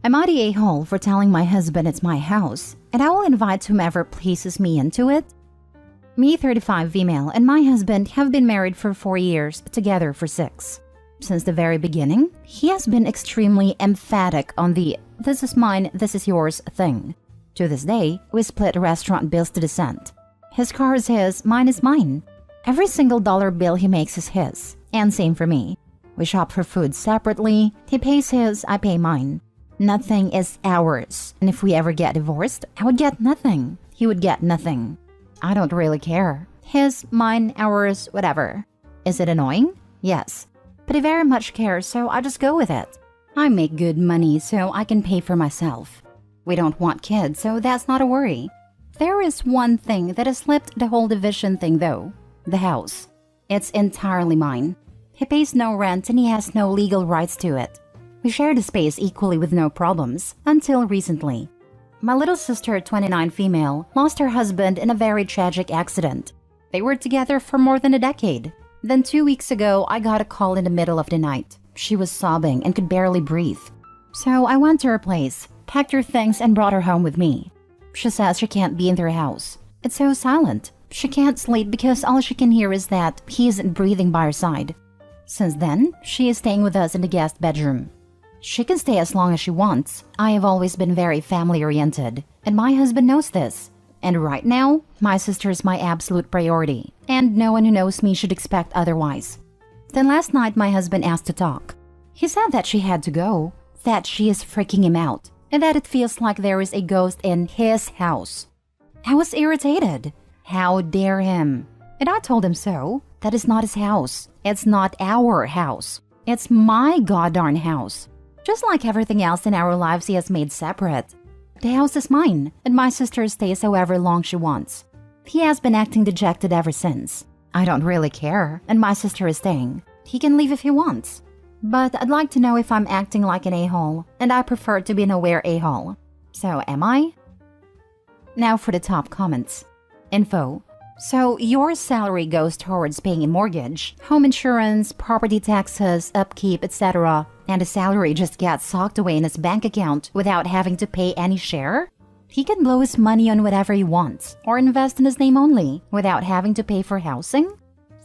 I'm not the a-hole for telling my husband it's my house, and I will invite whomever pleases me into it. Me, 35 female, and my husband have been married for 4 years, together for 6. Since the very beginning, he has been extremely emphatic on the "this is mine, this is yours" thing. To this day, we split restaurant bills to the cent. His car is his, mine is mine. Every single dollar bill he makes is his, and same for me. We shop for food separately, he pays his, I pay mine. Nothing is ours, and if we ever get divorced, I would get nothing, he would get nothing. I don't really care. His, mine, ours, whatever. Is it annoying? Yes. But he very much cares, so I just go with it. I make good money, so I can pay for myself. We don't want kids, so that's not a worry. There is one thing that has slipped the whole division thing though. The house. It's entirely mine. He pays no rent and he has no legal rights to it. We share the space equally with no problems, until recently. My little sister, 29 female, lost her husband in a very tragic accident. They were together for more than a decade. Then 2 weeks ago, I got a call in the middle of the night. She was sobbing and could barely breathe. So I went to her place, packed her things and brought her home with me. She says she can't be in their house. It's so silent. She can't sleep because all she can hear is that he isn't breathing by her side. Since then, she is staying with us in the guest bedroom. She can stay as long as she wants. I have always been very family-oriented, and my husband knows this. And right now, my sister is my absolute priority, and no one who knows me should expect otherwise. Then last night, my husband asked to talk. He said that she had to go, that she is freaking him out, and that it feels like there is a ghost in his house. I was irritated. How dare him? And I told him so. That is not his house. It's not our house. It's my goddarn house. Just like everything else in our lives he has made separate. The house is mine, and my sister stays however long she wants. He has been acting dejected ever since. I don't really care, and my sister is staying. He can leave if he wants. But I'd like to know if I'm acting like an a-hole, and I prefer to be an aware a-hole. So am I? Now for the top comments. Info. So your salary goes towards paying a mortgage, home insurance, property taxes, upkeep, etc., and the salary just gets socked away in his bank account without having to pay any share? He can blow his money on whatever he wants, or invest in his name only, without having to pay for housing?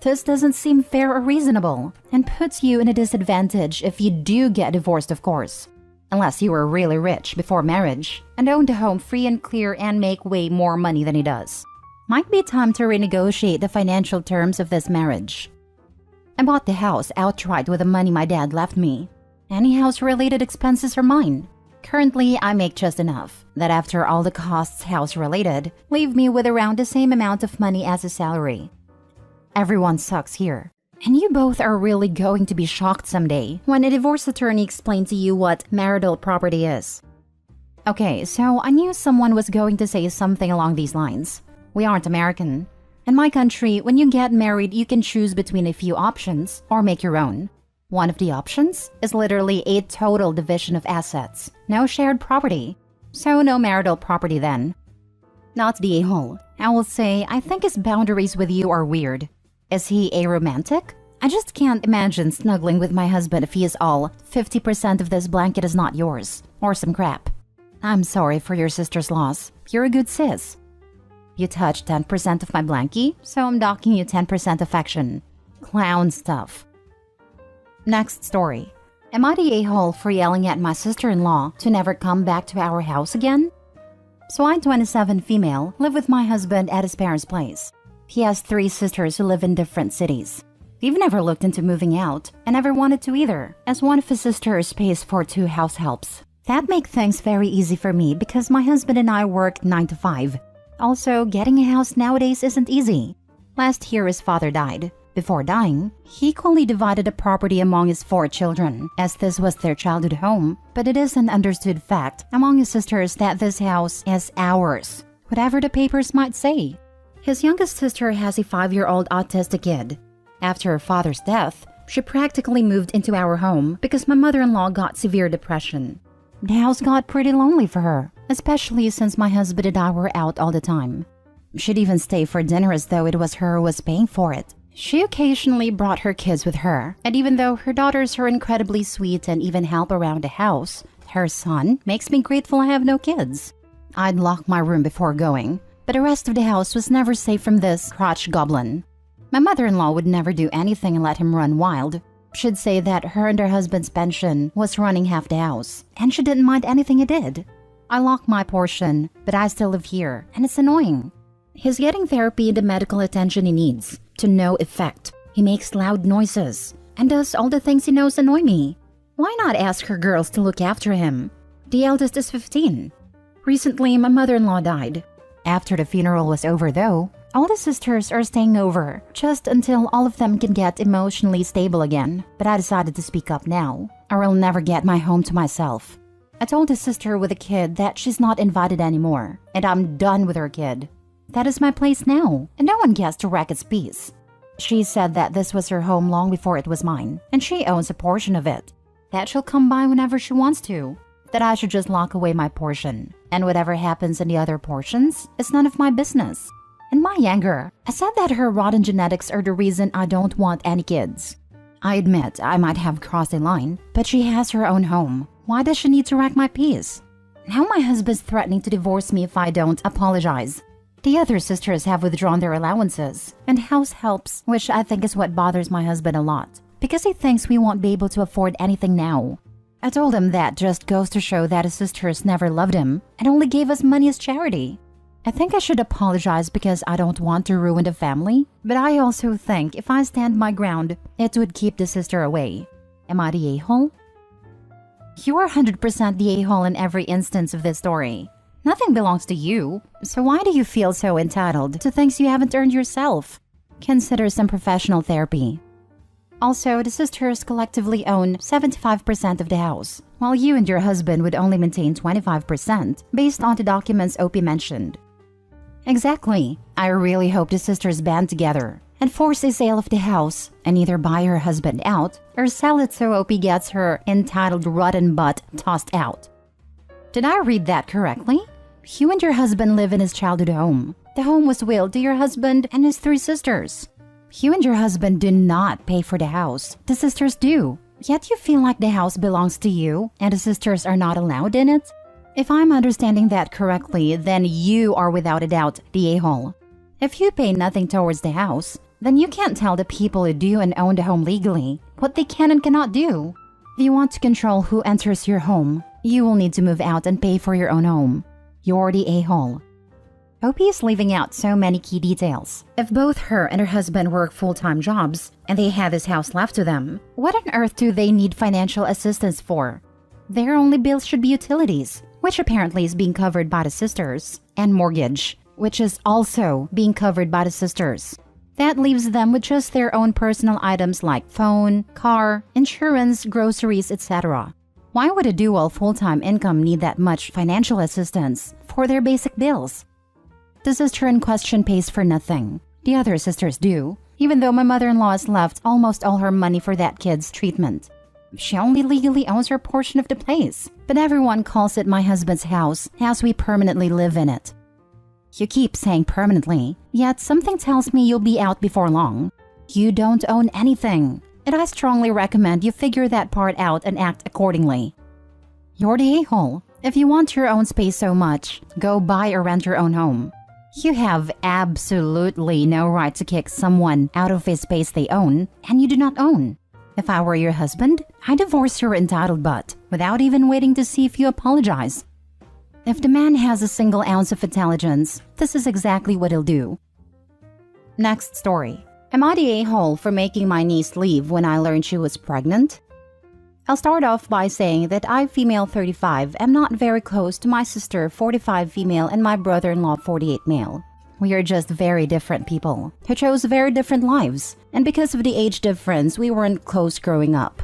This doesn't seem fair or reasonable, and puts you in a disadvantage if you do get divorced, of course. Unless you were really rich before marriage, and owned a home free and clear and make way more money than he does. Might be time to renegotiate the financial terms of this marriage. I bought the house outright with the money my dad left me. Any house-related expenses are mine. Currently, I make just enough that after all the costs house-related, leave me with around the same amount of money as a salary. Everyone sucks here. And you both are really going to be shocked someday when a divorce attorney explains to you what marital property is. Okay, so I knew someone was going to say something along these lines. We aren't American. In my country, when you get married, you can choose between a few options or make your own. One of the options is literally a total division of assets. No shared property. So no marital property then. Not the a-hole. I will say, I think his boundaries with you are weird. Is he a romantic? I just can't imagine snuggling with my husband if he is all 50% of this blanket is not yours, or some crap. I'm sorry for your sister's loss. You're a good sis. You touched 10% of my blankie, so I'm docking you 10% affection. Clown stuff. Next story. Am I the a-hole for yelling at my sister-in-law to never come back to our house again? So I'm 27 female, live with my husband at his parents' place. He has 3 sisters who live in different cities. We've never looked into moving out, and never wanted to either, as one of his sisters pays for 2 house helps. That makes things very easy for me because my husband and I work 9 to 5. Also, getting a house nowadays isn't easy. Last year his father died. Before dying, he equally divided the property among his 4 children, as this was their childhood home. But it is an understood fact among his sisters that this house is ours, whatever the papers might say. His youngest sister has a 5-year-old autistic kid. After her father's death, she practically moved into our home because my mother-in-law got severe depression. The house got pretty lonely for her, especially since my husband and I were out all the time. She'd even stay for dinner as though it was her who was paying for it. She occasionally brought her kids with her, and even though her daughters are incredibly sweet and even help around the house, Her son makes me grateful I have no kids. I'd lock my room before going, but the rest of the house was never safe from this crotch goblin. My mother-in-law would never do anything and let him run wild. She'd say that her and her husband's pension was running half the house, and she didn't mind anything he did. I lock my portion, but I still live here, and it's annoying. He's getting therapy and the medical attention he needs, to no effect. He makes loud noises, and does all the things he knows annoy me. Why not ask her girls to look after him? The eldest is 15. Recently, my mother-in-law died. After the funeral was over though, all the sisters are staying over, just until all of them can get emotionally stable again. But I decided to speak up now, or I'll never get my home to myself. I told a sister with a kid that she's not invited anymore, and I'm done with her kid. That is my place now, and no one gets to wreck its peace. She said that this was her home long before it was mine, and she owns a portion of it. That she'll come by whenever she wants to. That I should just lock away my portion, and whatever happens in the other portions is none of my business. In my anger, I said that her rotten genetics are the reason I don't want any kids. I admit I might have crossed a line, but she has her own home. Why does she need to wreck my peace? Now my husband's threatening to divorce me if I don't apologize. The other sisters have withdrawn their allowances and house helps, which I think is what bothers my husband a lot, because he thinks we won't be able to afford anything now. I told him that just goes to show that his sisters never loved him and only gave us money as charity. I think I should apologize because I don't want to ruin the family, but I also think if I stand my ground, it would keep the sister away. Am I the a-hole? You are 100% the a-hole in every instance of this story. Nothing belongs to you, so why do you feel so entitled to things you haven't earned yourself? Consider some professional therapy. Also, the sisters collectively own 75% of the house, while you and your husband would only maintain 25% based on the documents OP mentioned. Exactly. I really hope the sisters band together and force a sale of the house and either buy her husband out or sell it so OP gets her entitled rotten butt tossed out. Did I read that correctly? You and your husband live in his childhood home. The home was willed to your husband and his 3 sisters. You and your husband do not pay for the house. The sisters do. Yet you feel like the house belongs to you and the sisters are not allowed in it? If I'm understanding that correctly, then you are without a doubt the a-hole. If you pay nothing towards the house, then you can't tell the people who do and own the home legally what they can and cannot do. If you want to control who enters your home, you will need to move out and pay for your own home. You're the a-hole. OP is leaving out so many key details. If both her and her husband work full-time jobs and they have this house left to them, what on earth do they need financial assistance for? Their only bills should be utilities, which apparently is being covered by the sisters, and mortgage, which is also being covered by the sisters. That leaves them with just their own personal items like phone, car, insurance, groceries, etc. Why would a dual full-time income need that much financial assistance for their basic bills? The sister in question pays for nothing. The other sisters do, even though my mother-in-law has left almost all her money for that kid's treatment. She only legally owns her portion of the place, but everyone calls it my husband's house as we permanently live in it. You keep saying permanently, yet something tells me you'll be out before long. You don't own anything, and I strongly recommend you figure that part out and act accordingly. You're the a-hole. If you want your own space so much, go buy or rent your own home. You have absolutely no right to kick someone out of a space they own and you do not own. If I were your husband, I'd divorce your entitled butt without even waiting to see if you apologize. If the man has a single ounce of intelligence, this is exactly what he'll do. Next story. Am I the a-hole for making my niece leave when I learned she was pregnant? I'll start off by saying that I, female 35, am not very close to my sister 45 female and my brother-in-law 48 male. We are just very different people who chose very different lives, and because of the age difference, we weren't close growing up.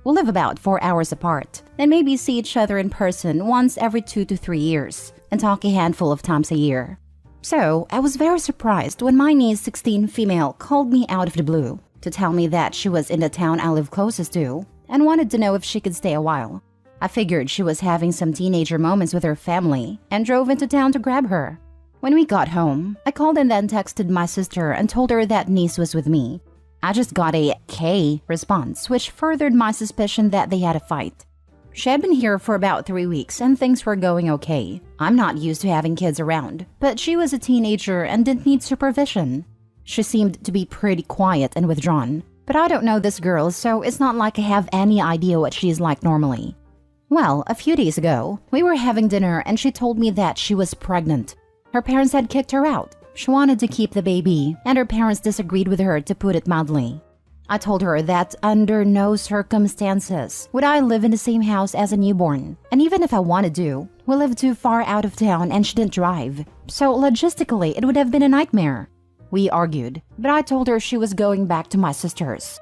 We live about 4 hours apart and maybe see each other in person once every 2 to 3 years and talk a handful of times a year. So, I was very surprised when my niece 16 female called me out of the blue to tell me that she was in the town I live closest to and wanted to know if she could stay a while. I figured she was having some teenager moments with her family and drove into town to grab her. When we got home, I called and then texted my sister and told her that niece was with me. I just got a K response, which furthered my suspicion that they had a fight. She had been here for about 3 weeks and things were going okay. I'm not used to having kids around, but she was a teenager and didn't need supervision. She seemed to be pretty quiet and withdrawn, but I don't know this girl, so it's not like I have any idea what she's like normally. Well, a few days ago, we were having dinner and she told me that she was pregnant. Her parents had kicked her out. She wanted to keep the baby, and her parents disagreed with her, to put it mildly. I told her that under no circumstances would I live in the same house as a newborn, and even if I wanted to, we lived too far out of town and she didn't drive, so logistically it would have been a nightmare. We argued, but I told her she was going back to my sister's.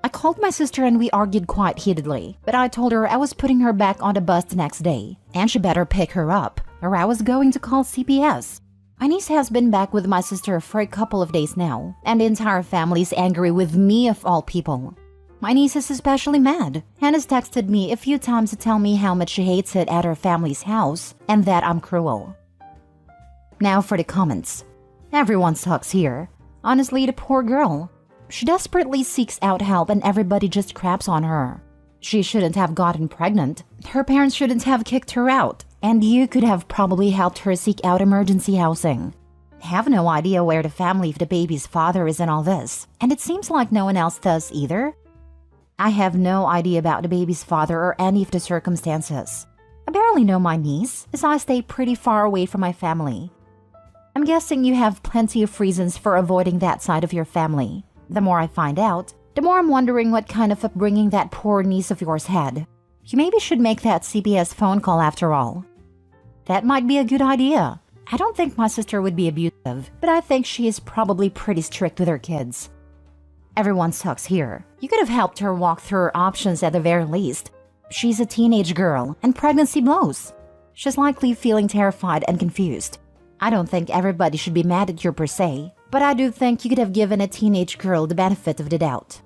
I called my sister and we argued quite heatedly, but I told her I was putting her back on the bus the next day, and she better pick her up, or I was going to call CPS. My niece has been back with my sister for a couple of days now, and the entire family is angry with me of all people. My niece is especially mad, and has texted me a few times to tell me how much she hates it at her family's house, and that I'm cruel. Now for the comments. Everyone sucks here. Honestly, the poor girl. She desperately seeks out help and everybody just craps on her. She shouldn't have gotten pregnant. Her parents shouldn't have kicked her out. And you could have probably helped her seek out emergency housing. Have no idea where the family of the baby's father is in all this, and it seems like no one else does either. I have no idea about the baby's father or any of the circumstances. I barely know my niece, as I stay pretty far away from my family. I'm guessing you have plenty of reasons for avoiding that side of your family. The more I find out, the more I'm wondering what kind of upbringing that poor niece of yours had. You maybe should make that CPS phone call after all. That might be a good idea. I don't think my sister would be abusive, but I think she is probably pretty strict with her kids. Everyone sucks here. You could have helped her walk through her options at the very least. She's a teenage girl, and pregnancy blows. She's likely feeling terrified and confused. I don't think everybody should be mad at you per se, but I do think you could have given a teenage girl the benefit of the doubt.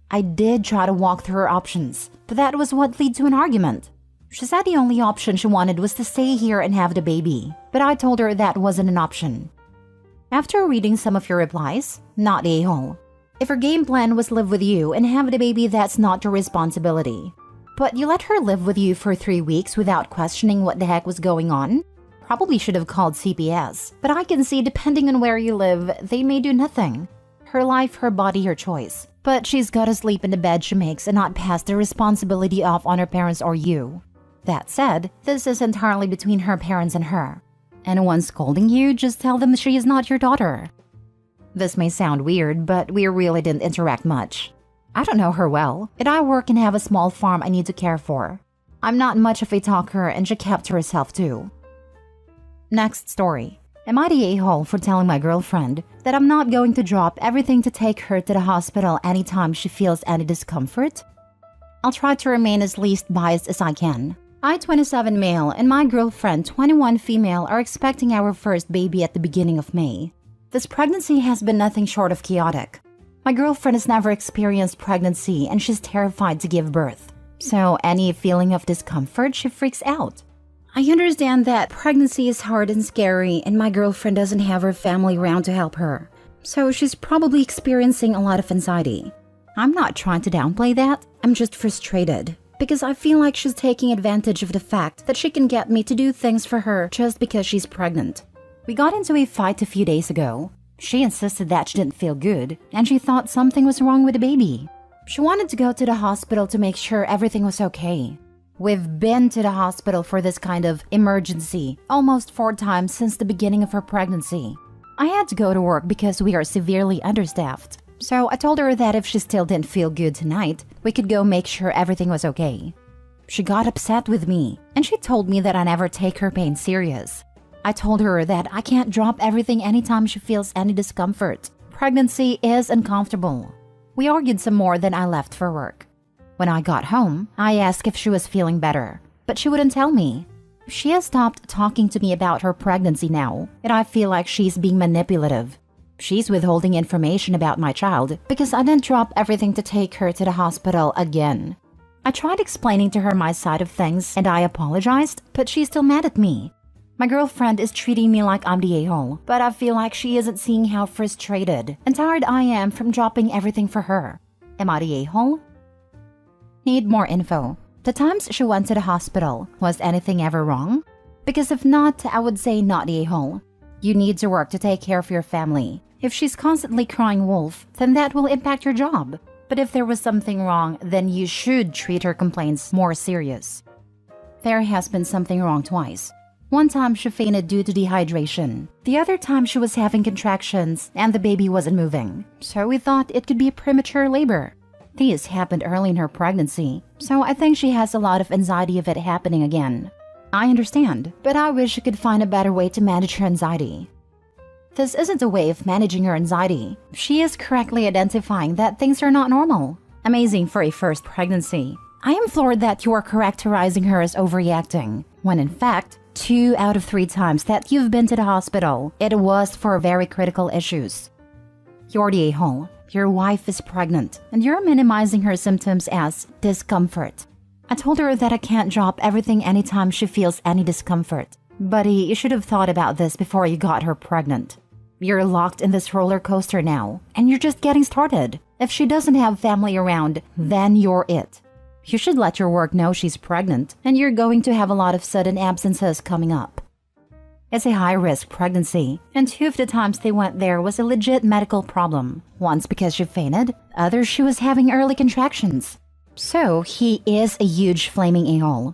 I did try to walk through her options, but that was what led to an argument. She said the only option she wanted was to stay here and have the baby, but I told her that wasn't an option. After reading some of your replies, not a-hole. If her game plan was live with you and have the baby, that's not your responsibility. But you let her live with you for 3 weeks without questioning what the heck was going on? Probably should have called CPS, but I can see depending on where you live, they may do nothing. Her life, her body, her choice. But she's gotta sleep in the bed she makes and not pass the responsibility off on her parents or you. That said, this is entirely between her parents and her. Anyone scolding you, just tell them she is not your daughter. This may sound weird, but we really didn't interact much. I don't know her well, and I work and have a small farm I need to care for. I'm not much of a talker and she kept to herself too. Next story. Am I the a-hole for telling my girlfriend that I'm not going to drop everything to take her to the hospital anytime she feels any discomfort? I'll try to remain as least biased as I can. I, 27 male, and my girlfriend, 21 female, are expecting our first baby at the beginning of May. This pregnancy has been nothing short of chaotic. My girlfriend has never experienced pregnancy and she's terrified to give birth. So any feeling of discomfort, she freaks out. I understand that pregnancy is hard and scary and my girlfriend doesn't have her family around to help her. So she's probably experiencing a lot of anxiety. I'm not trying to downplay that, I'm just frustrated. Because I feel like she's taking advantage of the fact that she can get me to do things for her just because she's pregnant. We got into a fight a few days ago. She insisted that she didn't feel good and she thought something was wrong with the baby. She wanted to go to the hospital to make sure everything was okay. We've been to the hospital for this kind of emergency almost 4 times since the beginning of her pregnancy. I had to go to work because we are severely understaffed. So I told her that if she still didn't feel good tonight, we could go make sure everything was okay. She got upset with me, and she told me that I never take her pain serious. I told her that I can't drop everything anytime she feels any discomfort. Pregnancy is uncomfortable. We argued some more, then I left for work. When I got home, I asked if she was feeling better, but she wouldn't tell me. She has stopped talking to me about her pregnancy now, and I feel like she's being manipulative. She's withholding information about my child because I didn't drop everything to take her to the hospital again. I tried explaining to her my side of things and I apologized, but she's still mad at me. My girlfriend is treating me like I'm the a-hole, but I feel like she isn't seeing how frustrated and tired I am from dropping everything for her. Am I the a-hole? Need more info. The times she went to the hospital, was anything ever wrong? Because if not, I would say not the a-hole. You need to work to take care of your family. If she's constantly crying wolf, then that will impact your job. But if there was something wrong, then you should treat her complaints more serious. There has been something wrong twice. One time she fainted due to dehydration. The other time she was having contractions and the baby wasn't moving. So we thought it could be premature labor. These happened early in her pregnancy, so I think she has a lot of anxiety of it happening again. I understand, but I wish she could find a better way to manage her anxiety. This isn't a way of managing her anxiety. She is correctly identifying that things are not normal. Amazing for a first pregnancy. I am floored that you are characterizing her as overreacting, when in fact, 2 out of 3 times that you've been to the hospital, it was for very critical issues. You're the a-hole. Your wife is pregnant, and you're minimizing her symptoms as discomfort. I told her that I can't drop everything anytime she feels any discomfort. Buddy, you should have thought about this before you got her pregnant. You're locked in this roller coaster now, and you're just getting started. If she doesn't have family around, then you're it. You should let your work know she's pregnant, and you're going to have a lot of sudden absences coming up. It's a high-risk pregnancy, and 2 of the times they went there was a legit medical problem. Once because she fainted, others she was having early contractions. So, he is a huge flaming a-hole.